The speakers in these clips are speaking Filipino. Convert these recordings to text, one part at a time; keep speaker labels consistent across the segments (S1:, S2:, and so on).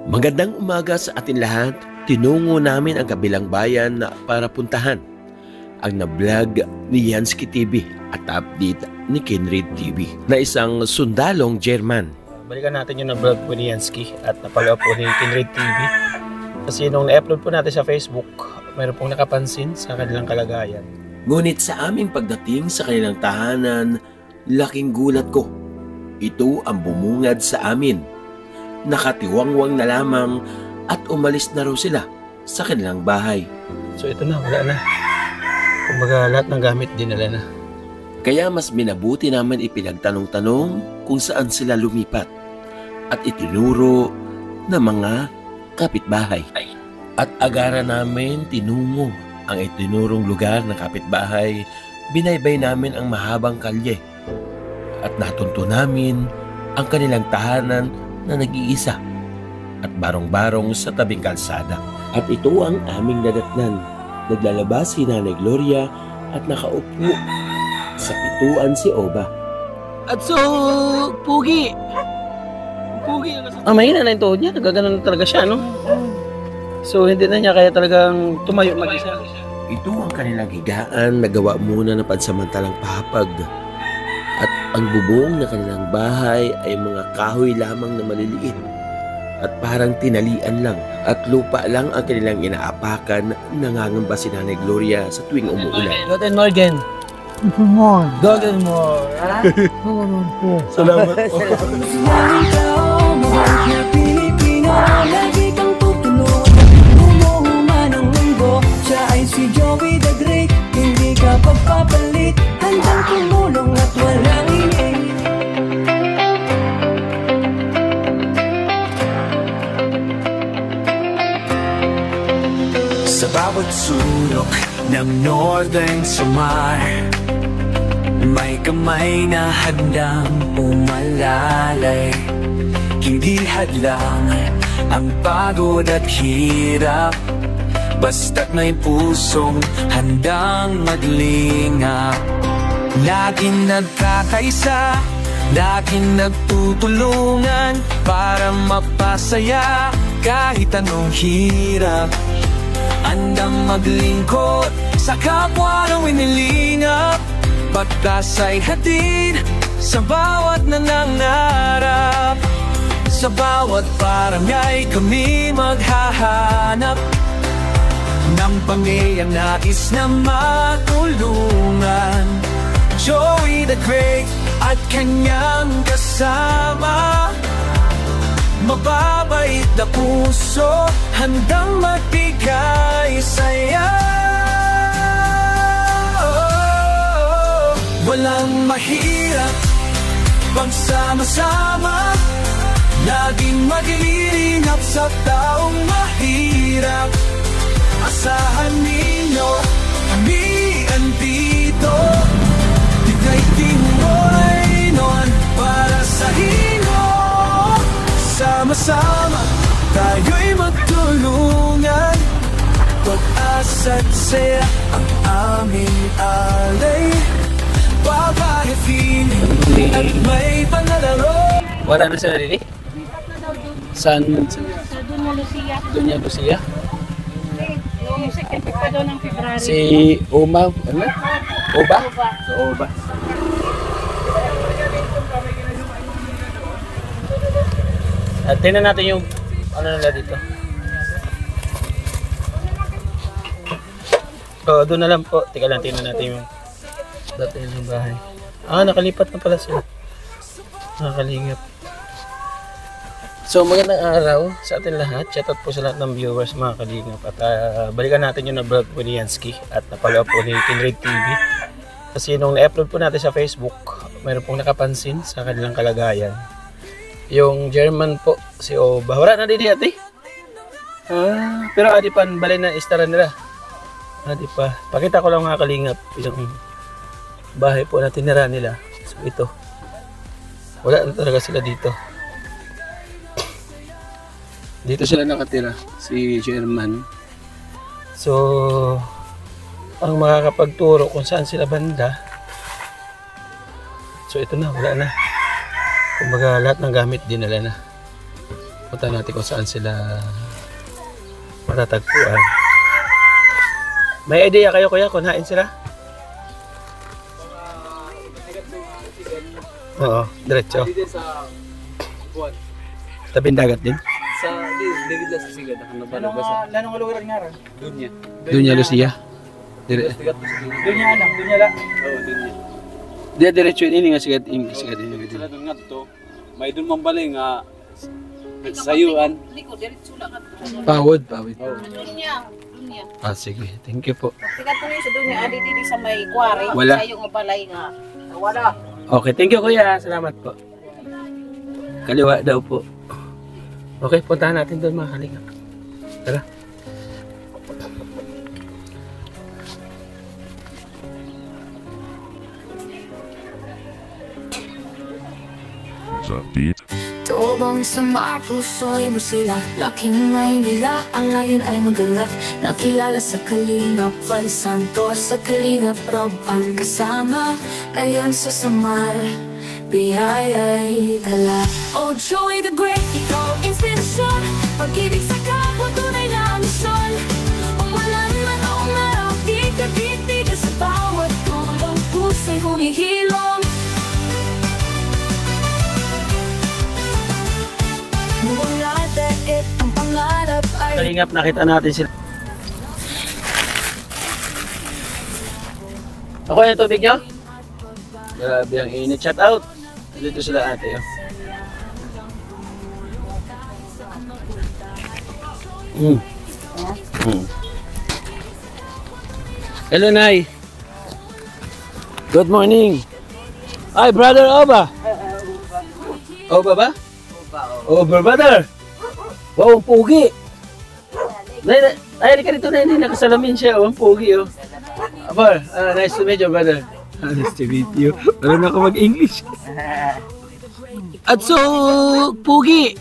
S1: Magandang umaga sa atin lahat. Tinungo namin ang kabilang bayan para puntahan ang na-vlog ni Yansky TV at update ni Kenrid TV na isang sundalong German.
S2: Balikan natin yung na-vlog po ni Yansky at napalo po ni Kenrid TV. Kasi nung na-upload po natin sa Facebook, mayroon pong nakapansin sa kanilang kalagayan.
S1: Ngunit sa aming pagdating sa kanilang tahanan, laking gulat ko. Ito ang bumungad sa amin. Nakatiwangwang na lamang at umalis na raw sila sa kanilang bahay.
S2: So ito na, wala na. Kumbaga lahat ng gamit dinala na.
S1: Kaya mas minabuti naman ipinagtanong-tanong kung saan sila lumipat at itinuro na mga kapitbahay. At agara namin tinungo ang itinurong lugar ng kapitbahay. Binaybay namin ang mahabang kalye at natunto namin ang kanilang tahanan na nag-iisa at barong-barong sa tabing kalsada. At ito ang aming nadatnan. Naglalabas si Nanay Gloria at nakaupo sa pituan si Oba.
S2: At so, Pugi! Pugi ang mahina na yung tuhod niya. Nagaganon talaga siya, no? So, hindi na niya kaya talagang tumayo mag-isa.
S1: Ito ang kanilang higaan. Nagawa muna ng pansamantalang papag. At ang bubong na kanilang bahay ay mga kahoy lamang na maliliit at parang tinalian lang at lupa lang ang kanilang inaapakan. Nangangamba si Nanay Gloria sa tuwing umuulan.
S2: Guten Morgen! Guten Morgen! Salamat po.
S3: Lagi kang tutulog, umuhuman ang mundo. Siya ay si Joey the Great, hindi ka pagpapalit. Handang tumulong at walang ining.
S4: Sa bawat sulok ng Northern Samar, may kamay na handang umalalay. Hindi hadlang ang pagod at hirap, basta't may pusong handang maglingap. Laging nagkakaisa, laging nagtutulungan para mapasaya kahit anong hirap. Andang maglingkod sa kapwa ng inilingap, pagkas ay hatid sa bawat nangangarap. Sa bawat barangay kami maghahanap ng pamilyang nais na matulungan. Joey the Great at kanyang kasama, mababait na puso, handang magbigay saya. Walang mahirap pag sama-sama, laging maglilingap sa taong mahirap. Asahan ninyo, kami andito. Tigay timoy noon para sa inyo. Sama-sama, tayo'y magtulungan. Pag-asa't saya ang aming alay. Babahitin at may panalaro.
S2: Wala na sila rin eh? Saan?
S5: Sa Doña Lucia.
S2: Doña Lucia?
S5: Yung second week pa daw ng February.
S2: Si Uma, ano? Oba? Oba. At tingnan natin yung ano nila dito. Oh, doon na lang po. Tika lang, tingnan natin yung dati ng bahay. Ah, nakalipat na pala sila. Nakakalingap. So, magandang araw sa atin lahat. Shoutout po sa lahat ng viewers, mga kalingap. At balikan natin yung na-vlog po ni Yansky at napalo po ni Kenrid TV. Kasi nung na-upload po natin sa Facebook, mayroon pong nakapansin sa kanilang kalagayan. Yung German po, si Oba. Wala na din ate. Pero adi pan, balay na istara nila. Adi pa. Pakita ko lang mga kalingap yung bahay po na tinira nila. So ito. Wala na talaga sila dito. Dito sila nakatira, si German. So, ang makakapagturo kung saan sila banda. So ito na, wala na. Kumbaga lahat ng gamit dinala na. Punta natin kung saan sila matatagpuan. May idea kayo kuya kung hain sila? Oo, diretso.
S6: Dito sa Buwan.
S2: Tabing dagat din.
S6: Sa David lang sa Sigad. Ano ba?
S4: Lanong lugar nga rin.
S6: Dunya.
S2: Dunya Lucia.
S6: Sigat po sa Dunya.
S4: Dunya lang, dunya lang.
S6: Oo, Dunya.
S2: Dia diretso ini nga sigad sigad ini.
S6: Sila doon nga to. May doon mambalay nga sayuan.
S2: Pawod.
S5: Dunya.
S2: Ah, sige. Thank you po.
S5: Tigat ko sa dunya, adi dito sa may kwari.
S2: Wala.
S5: Sa yung mabalay nga.
S2: Okay, thank you kuya. Salamat po. Kaliwa daw po. Okay, puntahan natin doon mga kalingap. Tara.
S7: Tubong sa mga puso'y masila. Laking may nila, ang ngayon ay magalat. Nakilala sa Kalingap Val Santos, sa Kalingap Rob ang kasama. Ngayon sa Samar, biyaya'y dala. Oh Joey the Great, ikaw inspirasyon. Pag-ibig sa kapwa, tunay na misyon. Umulan man o umaraw, di ka titigil sa bawat tulong. Pusa'y humihilom. Mula dait ang pangarap ay
S2: Kalingap, nakita natin sila. Ako yung tubig nyo? Grabe ang init. Shout out. Dito sila ate. Oh. Hello, Nay. Good morning. Hi, brother Oba. Oba ba? Oba, brother. Wow, ang pugi. Nay, ka dito na, hindi nakasalamin siya. Oh, ang pugi, oh. Abar, nice to meet you, brother. Nice to meet you. Meron ako mag-English. At so, pugi.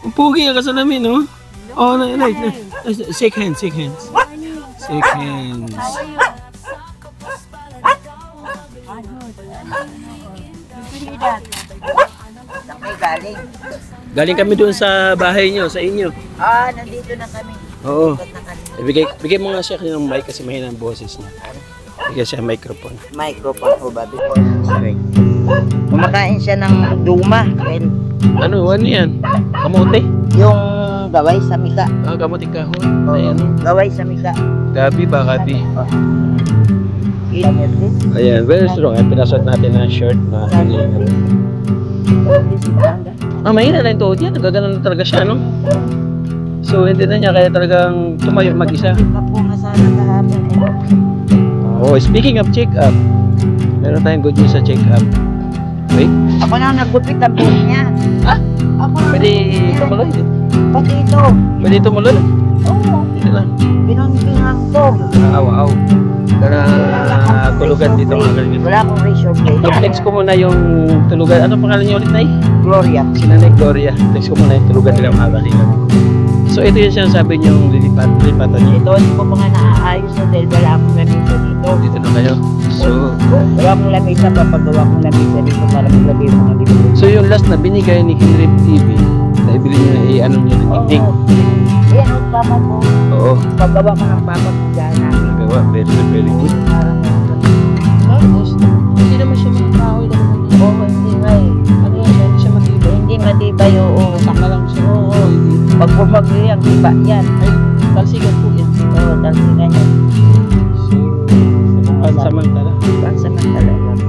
S2: Ang pugi ang kasalamin, oh. Oh, nice. Shake hands, shake hands. Shake hands.
S5: Galing.
S2: Galing kami doon sa bahay nyo, sa inyo.
S5: Nandito na kami.
S2: Oo. Bigay mo nga siya ng mic kasi mahina ang boses niya. Bigay siya microphone.
S8: Microphone ho ba before? Okay. Kumakain siya ng duma. Well,
S2: Ano yan? Kamote?
S8: yung gaway sa mika.
S2: Ah, kamote kahon. Ay, ano?
S8: Gaway sa mika.
S2: Gabi ba, gabi?
S8: Init din.
S2: Ayan, very strong. Ay, pinasot natin ang shirt na mahina na yung tuhod niya. Nagaganon na talaga siya, no? So, hindi na niya kaya talagang tumayo mag-isa.
S8: Kapo nga sana kahapon.
S2: Oh, speaking of check-up, meron tayong good news sa check-up. Wait,
S8: Ako na nagupit ang buhok niya. Ako na
S2: pwede
S8: nagupit niya.
S2: tumuloy.
S8: Pati ito.
S2: Pwede tumuloy.
S8: Oo.
S2: Hindi lang.
S8: Binuntingan ko.
S2: Aw. Karang tulugan dito mga kalingap.
S8: Wala akong razor blade.
S2: I-flex ko muna yung tulugan. Ano pangalan niyo ulit, Nay?
S8: Gloria.
S2: Si Nanay Gloria. Flex ko muna yung tulugan nila mga kalingap. So ito yung sinasabi niyong lilipatan niyo.
S8: Ito, hindi ko pa nga naaayos na dahil wala akong lamisa dito.
S2: Dito na kayo. So,
S8: Wala akong lamisa, papagawa akong lamisa dito para maglagay yung mga dito.
S2: so yung last na binigay ni Kinrip TV, na ibili niyo na i-ano niyo ng dingding.
S8: Yan ang papa ko.
S2: Oo.
S8: Paggawa ko ng papa ko dyan namin.
S2: Nagawa. Very good.
S8: Parang
S2: Tapos, hindi naman siya makakahoy naman.
S8: oo, hindi nga eh.
S2: Ano yan? Hindi siya matibay.
S8: Hindi matibay, oo.
S2: Saka lang siya.
S8: Oo. Pag bumagli ang iba yan.
S2: Ay, talsigan po yan.
S8: Oo, talsigan yan.
S2: So, pansamantala.
S8: Pansamantala lang.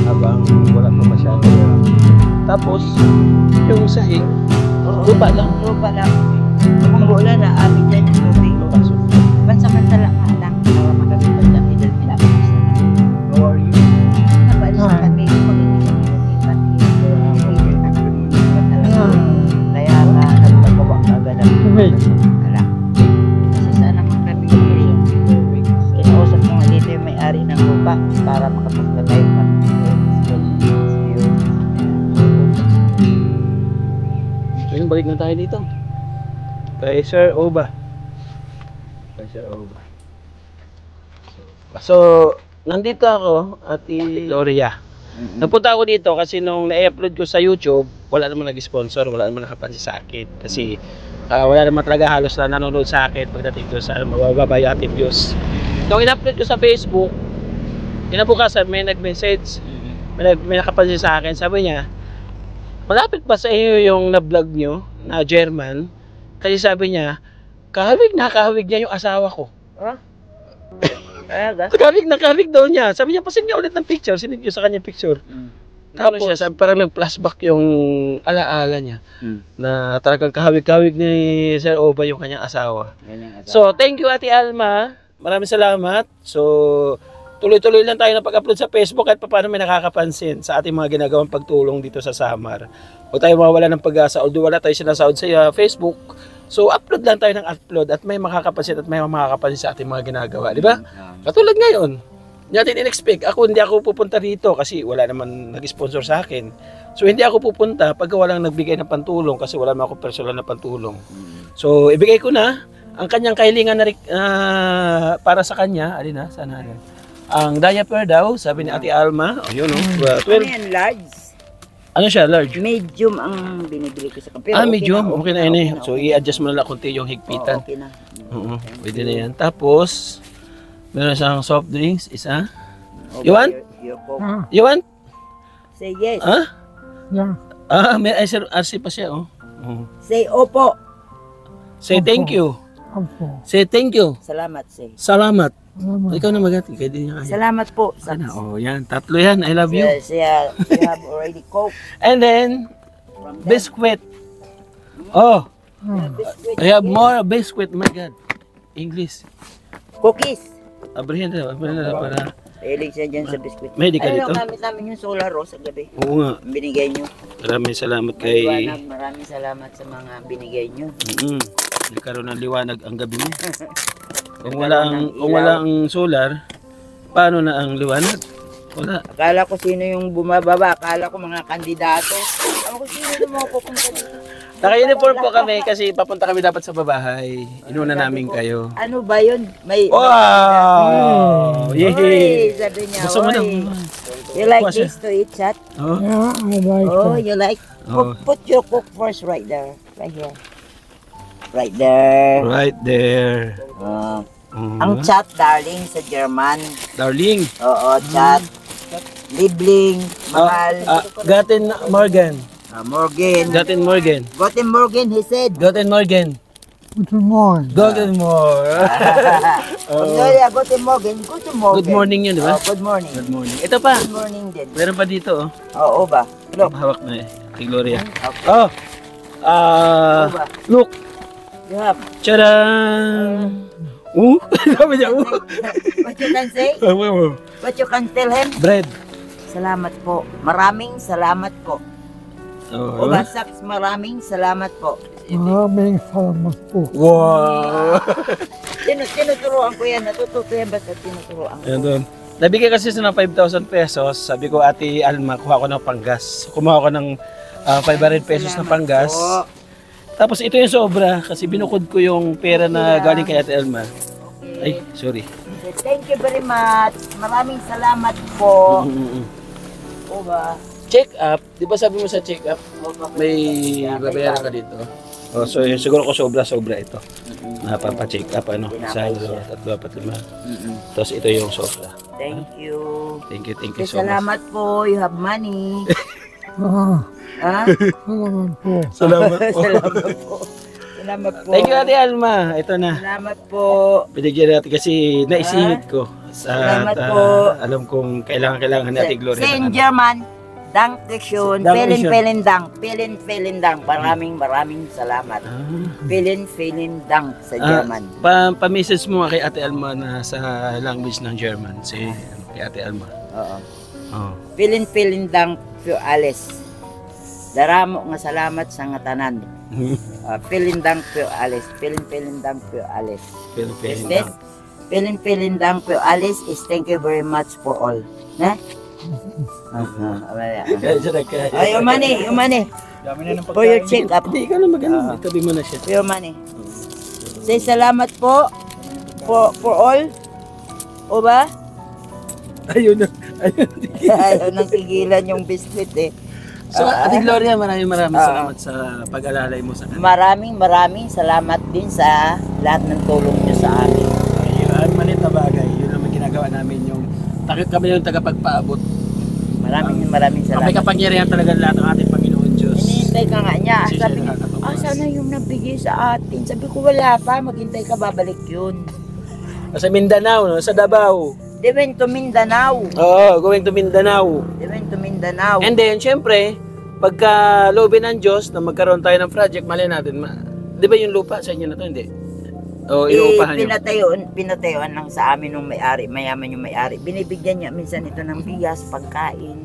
S2: Habang wala pa masyado. Tapos, yung sahig,
S8: Oo.
S2: lupa lang.
S8: Lupa lang. Kung ulan na, amin dyan yung tubig. Pansamantala nga lang. Para makakipag kami dahil pinapagis na kami.
S2: How are you?
S8: Napaalis na kami. Pag hindi kami lumipat, uwi na kami lumipat talaga. Kaya nga, nagpagawa ka agad ang pansamantala. Kasi saan naman kami kinausap ko nga dito yung may-ari ng lupa para makapaglagay pa.
S2: So, yun, balik na tayo dito. Kay Sir Oba. So, nandito ako at Gloria. Napunta ako dito kasi nung na-upload ko sa YouTube, wala naman nag-sponsor, wala naman nakapansin sa akin. Kasi wala naman talaga halos na nanonood sa akin pagdating doon sa mababa yung ating views. Nung in-upload ko sa Facebook, kinabukasan may nag-message, may nakapansin sa akin, sabi niya, malapit ba sa iyo yung na-vlog nyo na German? Kasi sabi niya, kahawig niya yung asawa ko. Kahawig daw niya. Sabi niya, pasin niya ulit ng picture. Sinid niyo sa kanya picture. Tapos siya, sabi, parang nag-flashback yung alaala niya. Na talagang kahawig ni Sir Oba yung kanyang asawa. So, thank you Ate Alma. Maraming salamat. So, tuloy-tuloy lang tayo na pag-upload sa Facebook at paano may nakakapansin sa ating mga ginagawang pagtulong dito sa Samar. Huwag tayo mawala ng pag-asa. Although wala tayo sinasahod sa Facebook, so upload lang tayo ng upload at may makakapansin at may makakapansin sa ating mga ginagawa. Di ba? Katulad ngayon, hindi natin in-expect. Hindi ako pupunta rito kasi wala naman nag-sponsor sa akin. So hindi ako pupunta pag walang nagbigay ng pantulong kasi wala naman ako personal na pantulong. So ibigay ko na ang kanyang kahilingan na para sa kanya. Alin na? Sana yan. Ang diaper daw, sabi ni Ate Alma. Ayun, 12.
S8: Ano yan, large?
S2: Ano siya, large?
S8: Medium ang binibili ko sa kampi.
S2: Medium. Okay na yun eh. So i-adjust mo na lang konti yung higpitan.
S8: Okay na.
S2: Pwede na yan. Tapos, meron siyang soft drinks, isa. You want? You want?
S8: Say yes.
S2: May RC pa siya, oh.
S8: Say opo.
S2: Say thank you. Say thank you.
S8: Salamat, say.
S2: Salamat. Ikaw na magati. Kaya din niya kaya.
S8: Salamat po.
S2: Sana, yan. Tatlo yan. I love you.
S8: Yes, yeah. You have already coke.
S2: And then, biscuit. Oh. I have more biscuit. My God. English.
S8: Cookies.
S2: Abrihin na para...
S8: Mahilig siya dyan sa biskuit.
S2: Mahilig ka dito?
S8: Gamit namin yung solar rose sa gabi.
S2: Oo nga.
S8: Binigay nyo.
S2: Maraming salamat kay...
S8: Maraming salamat sa mga binigay nyo.
S2: Nagkaroon ng liwanag ang gabi mo. Kung wala ang solar, paano na ang liwanag? Wala.
S8: Akala ko sino yung bumababa. Akala ko mga kandidato. Ako sino yung mga pupunta dito.
S2: Naka-uniform po kami kasi papunta kami dapat sa babahay. Inuna namin kayo.
S8: Ano ba yun?
S2: Wow!
S8: Yay! Sabi niya,
S2: gusto mo na.
S8: You like this to eat, chat?
S2: Oh?
S8: Yeah, I like it. You like? Put your cook first right there. Right here. Right there.
S2: Right there.
S8: Ang chat, darling, sa German.
S2: Darling?
S8: Oo, chat. Liebling, mahal.
S2: Guten Morgen.
S8: Morgen.
S2: Guten Morgen.
S8: Guten Morgen, he said.
S2: Guten Morgen.
S8: Guten Morgen.
S2: Guten Morgen.
S8: Guten Morgen. Guten Morgen.
S2: Good morning yun, di ba?
S8: Good morning.
S2: Good morning. Ito pa.
S8: Good morning din.
S2: Meron pa dito, oh.
S8: Oo ba? Look.
S2: Hawak na eh. Kay Gloria.
S8: Okay.
S2: Look.
S8: You have.
S2: Tcharam! Sabi niya,
S8: What you can say? What you can tell him?
S2: Bread.
S8: Salamat po. Maraming salamat po. O Saks, maraming salamat po.
S9: Maraming salamat po.
S2: Wow!
S8: Tinuturuan ko yan. Natututo yan basta tinuturuan ko.
S2: Ayan doon. Nabigay kasi siya ng 5,000 pesos. Sabi ko, Ate Alma, kuha ko ng panggas. Kumuha ko ng 500 pesos na panggas. Tapos ito yung sobra kasi binukod ko yung pera na galing kay Ate Alma. Ay, sorry.
S8: Thank you very much. Maraming salamat po. O ba?
S2: Check up. Di ba sabi mo sa check up, may babayaran ka dito? Oh, so siguro ko sobra ito. Napapa-check up ano. Isa, dalawa, tatlo, apat, lima. Tapos ito yung sobra.
S8: Thank you.
S2: Thank you so much.
S8: Salamat po. You have money.
S9: Salamat po.
S2: Salamat po.
S8: Salamat po. Salamat po.
S2: Thank you, Ate Alma. Ito na.
S8: Salamat po.
S2: Binigyan natin kasi naisingit ko.
S8: Salamat po.
S2: Alam kong kailangan ni Ate Gloria.
S8: Say in German, Dankeschön. Vielen Dank. Vielen Dank. Maraming salamat. Vielen Dank sa German.
S2: Pa-message mo kay Ate Alma na sa language ng German. Say kay Ate Alma.
S8: Oo.
S2: Oh.
S8: Vielen Dank für alles. Daramo nga salamat sa nga tanan. Vielen Dank für alles. Vielen Dank für alles. Vielen Dank für alles is thank you very much for all. Ne? Your money. For your check up.
S2: Hindi, ikaw na maganda. Itabi mo na siya.
S8: For your money. Say salamat po for all. O ba?
S2: Ayun na.
S8: Ayaw nang tigilan yung biskwit eh.
S2: So, Ate Gloria, maraming salamat sa pag-alalay mo sa kanila.
S8: Maraming salamat din sa lahat ng tulong niyo sa amin.
S2: Ang maliit na bagay, yun naman ginagawa namin yung kami yung tagapagpaabot.
S8: Maraming salamat.
S2: May kapangyarihan talaga lahat ng ating Panginoon Diyos.
S8: Hinihintay ka nga niya.
S2: Kasi
S8: Sabi
S2: siya
S8: niya,
S2: nakakatuwa.
S8: sana yung nabigay sa atin. Sabi ko, wala pa. Maghintay ka, babalik yun.
S2: Sa Mindanao, no? Sa Davao.
S8: They went to Mindanao.
S2: Oo, going to Mindanao.
S8: They went to Mindanao.
S2: And then, syempre, pagka loobin ng Diyos na magkaroon tayo ng project, mali natin, di ba yung lupa sa inyo na to, hindi? O, inuupahan nyo?
S8: Pinatayuan lang sa amin nung may-ari, mayaman yung may-ari. Binibigyan niya minsan ito ng bigas, pagkain.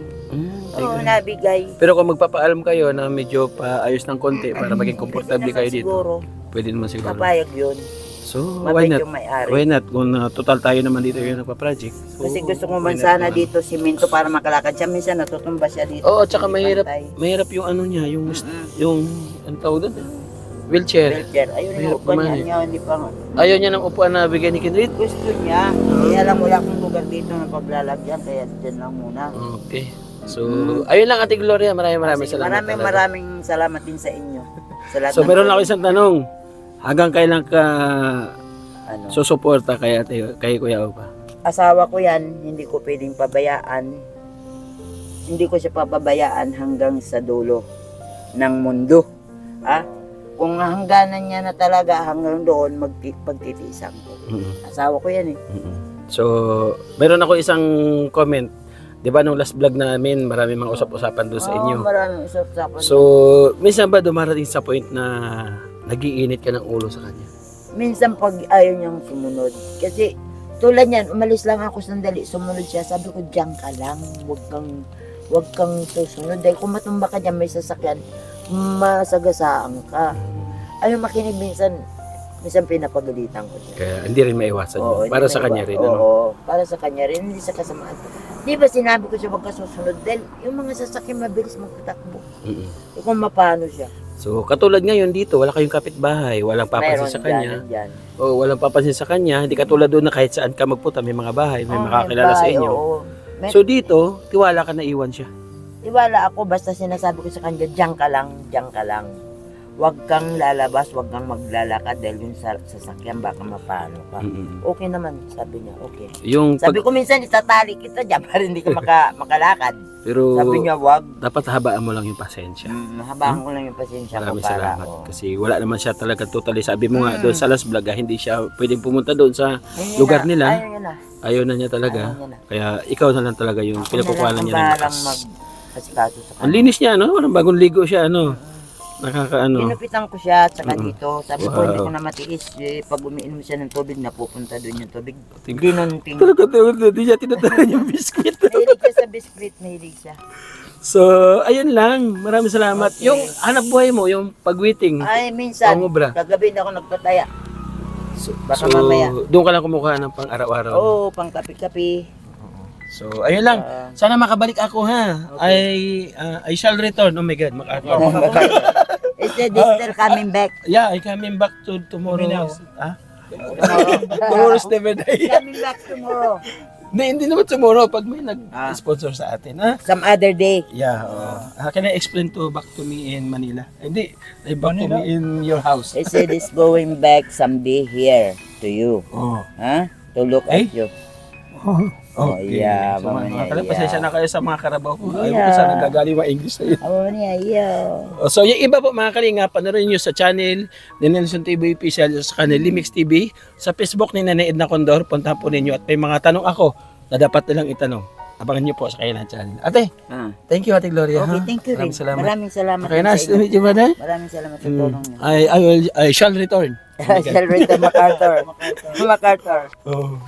S8: Oo, nabigay.
S2: Pero kung magpapaalam kayo na medyo paayos ng konti para maging komportable kayo dito,
S8: Siguro,
S2: pwede naman siguro.
S8: papayag yun.
S2: So, why
S8: Mabait
S2: not?
S8: yung may-ari.
S2: Why not? Kung total tayo naman dito yung nagpa-project. So,
S8: Kasi gusto ko
S2: why
S8: man
S2: not
S8: sana
S2: naman?
S8: dito simento para makalakad siya. Minsan natutumba siya dito.
S2: Oo,
S8: kasi
S2: tsaka
S8: hindi
S2: mahirap,
S8: pantay.
S2: mahirap yung ano niya, yung ano tawag doon? Wheelchair.
S8: Wheelchair. Ayun
S2: Mahirap
S8: yung upuan
S2: naman
S8: niya, hindi pa nga.
S2: Ayaw niya ng upuan na bigyan ni Kindred?
S8: Gusto niya. Kaya lang wala akong lugar dito na paglalagyan. Kaya dyan lang muna.
S2: Okay. So, ayun lang Ate Gloria, maraming salamat.
S8: Maraming salamat din sa inyo. Sa lahat
S2: So,
S8: ng
S2: meron ako
S8: tulong.
S2: isang tanong. Hanggang kailan ka
S8: Ano?
S2: susuporta kay Kuya Opa?
S8: Asawa ko yan, hindi ko pwedeng pabayaan. Hindi ko siya papabayaan hanggang sa dulo ng mundo. Kung hangganan niya na talaga hanggang doon, pagtitiisan ko. Asawa ko yan eh.
S2: So, meron ako isang comment. 'Di ba nung last vlog namin, marami mga usap-usapan doon sa inyo.
S8: Maraming usap-usapan.
S2: So, minsan ba dumarating sa point na nagiinit ka ng ulo sa kanya?
S8: Minsan pag ayaw niyang sumunod. Kasi tulad niyan, umalis lang ako sandali, sumunod siya. Sabi ko, diyan ka lang, wag kang susunod. Dahil kung matumba ka dyan, may sasakyan, masagasaan ka. Ayaw makinig minsan pinapagalitan ko siya.
S2: Kaya hindi rin maiwasan yun. Para sa kanya rin, ano?
S8: Oo, para sa kanya rin, hindi sa kasamaan. Di ba sinabi ko siya wag ka susunod? Dahil yung mga sasakyan mabilis magpatakbo. Kung mapano siya.
S2: So, katulad ngayon dito, wala kayong kapitbahay, walang papansin sa kanya.
S8: Dyan.
S2: O, walang papansin sa kanya, hindi katulad doon na kahit saan ka magpunta, may mga bahay, may makakilala sa inyo. So, dito, tiwala ka na iwan siya.
S8: Tiwala ako, basta sinasabi ko sa kanya, diyan ka lang. Huwag kang lalabas, huwag kang maglalakad dahil yung sasakyan baka mapano ka. Okay naman, sabi niya, okay. Sabi ko minsan, itatali kita dyan para hindi ka makalakad.
S2: Pero,
S8: sabi niya, wag.
S2: Dapat habaan mo lang yung pasensya.
S8: Habaan ko lang yung pasensya ko
S2: Maraming
S8: para.
S2: salamat. Kasi wala naman siya talaga totally. Sabi mo nga doon sa last vlog, hindi siya pwedeng pumunta doon sa lugar nila. Ayaw na niya talaga. Kaya ikaw na lang talaga yung pinakukuhanan niya ng lakas.
S8: Asikaso sa kanya.
S2: Ang linis niya, no? Walang bagong ligo siya, ano? Nakakaano.
S8: Pinupitan ko siya at saka dito. Sabi ko, hindi ko na matiis. Pag umiinom siya ng tubig, napupunta doon yung tubig. Ginunting.
S2: Talaga, hindi siya tinatahan yung biscuit.
S8: Mahilig siya sa biscuit, mahilig siya.
S2: So, ayun lang. Maraming salamat.
S8: Okay.
S2: Yung hanap buhay mo, yung pagwiting.
S8: Ay, minsan,
S2: pangobra.
S8: kagabi na ako nagpataya. Baka
S2: So,
S8: mamaya.
S2: doon ka lang kumukuha ng pang araw-araw.
S8: Oo, pang kape-kape.
S2: So, ayun lang. Sana makabalik ako, ha?
S8: Okay.
S2: I shall return. Oh my God, MacArthur.
S8: Is this still coming back?
S2: Yeah, I coming back to tomorrow. Ah?
S8: Tomorrow.
S2: Tomorrow's never day.
S8: Coming back tomorrow.
S2: Hindi naman tomorrow pag may nag-sponsor sa atin, ha?
S8: Some other day.
S2: Yeah, can I explain back to me in Manila? Hindi, back to me in your house.
S8: He said he's going back someday here to you.
S2: Oh.
S8: Huh? To look at you. Oh,
S2: Okay.
S8: yeah,
S2: So,
S8: mamaya,
S2: mga pasensya na kayo sa mga karabaw ko. Ayaw
S8: Yeah.
S2: ko sana gagaling mga English na yun.
S8: Oh, yeah.
S2: So, yung iba po mga kalinga, panorin nyo sa channel ni Nelson TV Official, sa kanil Limix TV, sa Facebook ni Nanay Edna Condor, puntahan po ninyo at may mga tanong ako na dapat nilang itanong. Abangan nyo po sa kanilang channel. Ate, thank you Ate Gloria.
S8: Okay,
S2: ha?
S8: thank you rin.
S2: Maraming salamat.
S8: Maraming salamat.
S2: Okay, nice to meet you, brother.
S8: Maraming salamat sa tulong niyo.
S2: I shall return.
S8: Shall return MacArthur. MacArthur.
S2: Oh.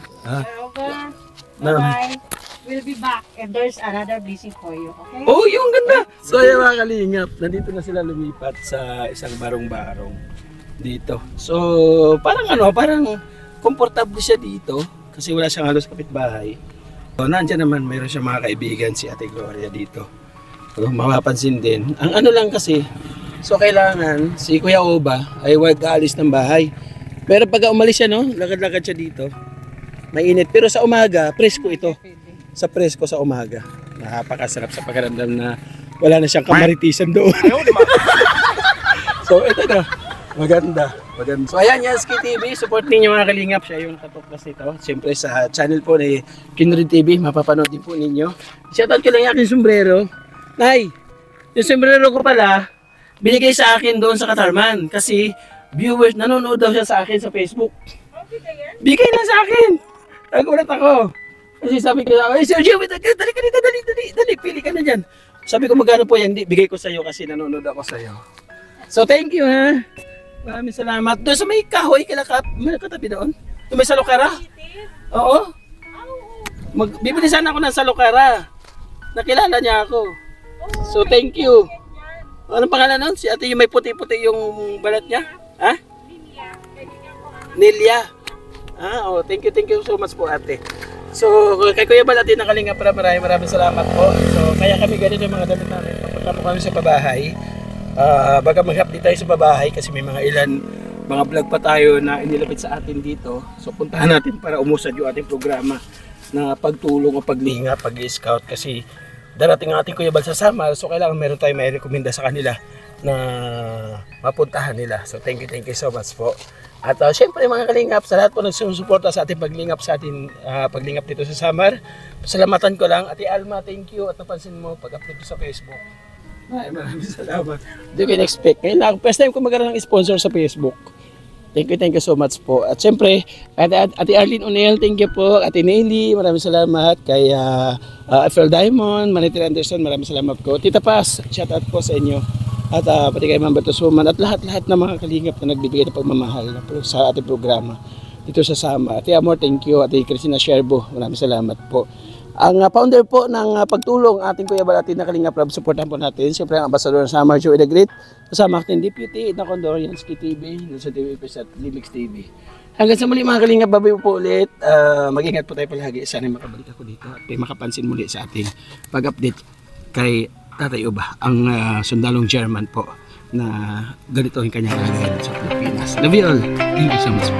S5: Oga,
S2: Ma'am.
S5: bye. We'll be back and there's another blessing for you, okay?
S2: Oh, yung ganda! So, ayan mga kalingap, nandito na sila lumipat sa isang barong-barong dito. So, parang komportable siya dito kasi wala siyang halos kapitbahay. So, nandiyan naman, mayroon siyang mga kaibigan si Ate Gloria dito. So, mapapansin din. Ang ano lang kasi, so kailangan si Kuya Oba ay huwag aalis ng bahay. Pero pag umalis siya, no, lakad-lakad siya dito. Mainit. Pero sa umaga, presko ito. sa presko sa umaga. Napakasarap sa pakiramdam na wala na siyang kamaritisan doon. So ito na, maganda. So ayan, Yansky TV, support ninyo mga kalingap. Siya yung nakatuklas nito. Siyempre sa channel po ni Kinrid TV, mapapanood din po ninyo. Shoutout ko lang yung aking sombrero. Nay, yung sombrero ko pala, binigay sa akin doon sa Katarman. Kasi viewers, nanonood daw siya sa akin sa Facebook. Bigay lang sa akin. Nagulat ako. Kasi sabi ko, Sir Joey, dali, pili ka na dyan. Sabi ko, magkano po yan? Hindi, bigay ko sa iyo kasi nanonood ako sa iyo. So thank you ha. Maraming salamat. Doon sa may kahoy, may katabi doon. Yung may salukara. Oo. Bibili sana ako ng salukara. Nakilala niya ako. So thank you. Anong pangalan nun? Si ate yung may puti-puti yung balat niya? Ha? Nelia. Thank you so much po ate. So kay Kuya Bal at Nakalinga para maraming salamat po. So kaya kami ganito yung mga damit namin. Papunta po kami sa babahay. Baga mag-update tayo sa babahay kasi may mga vlog pa tayo na inilapit sa atin dito. So puntahan natin para umusad yung ating programa na pagtulong o paglinga, pag-scout kasi darating ang ating Kuya Bal sa Samar. So kailangan meron tayong may rekomenda sa kanila na mapuntahan nila. So thank you so much po. At syempre mga kalingap, sa lahat po nagsusuporta sa ating paglingap paglingap dito sa Samar. Pasalamatan ko lang. Ate Alma, thank you at napansin mo pag-upload sa Facebook. Maraming salamat. Hindi ko in-expect. Ngayon, first time ko magkaroon ng sponsor sa Facebook. Thank you so much po. At syempre, Ate Arlene O'Neill, thank you po. Ate Nelly, maraming salamat. Kay Phil Diamond, Manitri Anderson, maraming salamat po. Tita Paz, shout out po sa inyo. At pati kay Ma'am Bertus Woman at lahat ng mga kalingap na nagbibigay ng pagmamahal sa ating programa dito sa Sama. Ate Amor, thank you. Ate Cristina Sherbo, maraming salamat po. Ang founder po ng pagtulong ating Kuya Bal at Nakalingap Love, supportan po natin. Siyempre ang ambasador ng Samar, Joey the Great. Kasama ating Deputy na Condor, Yansky TV, sa TV at Limix TV. Hanggang sa muli mga kalingap, babay po ulit. Mag-ingat po tayo palagi. Sana makabalik ako dito at makapansin muli sa ating pag-update kay Tatay Uba, ang sundalong German po na ganito ang kanyang kalagayan sa Pilipinas. Love you all. Thank you so much.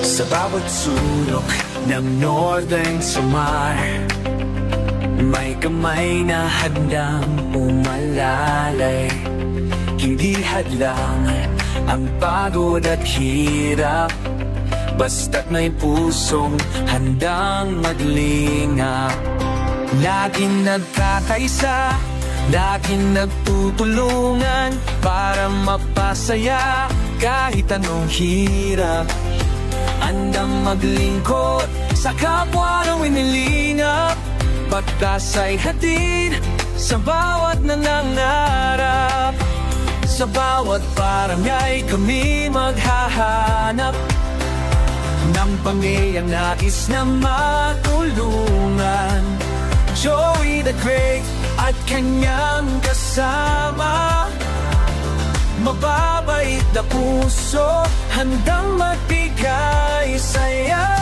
S3: Sa bawat sulok ng Northern Samar, may kamay na handang umalalay. Hindi hadlang ang pagod at hirap, basta't may pusong handang maglingap. Laging nagkakaisa, laging nagtutulungan para mapasaya kahit anong hirap. Andang maglingkod sa kapwa ng inilingap, pagtas ay hatid sa bawat nangangarap. Sa bawat barangay kami maghahanap ng pamilyang nais na matulungan. Joey the Great at kanyang kasama, mababait na puso, handang magbigay saya.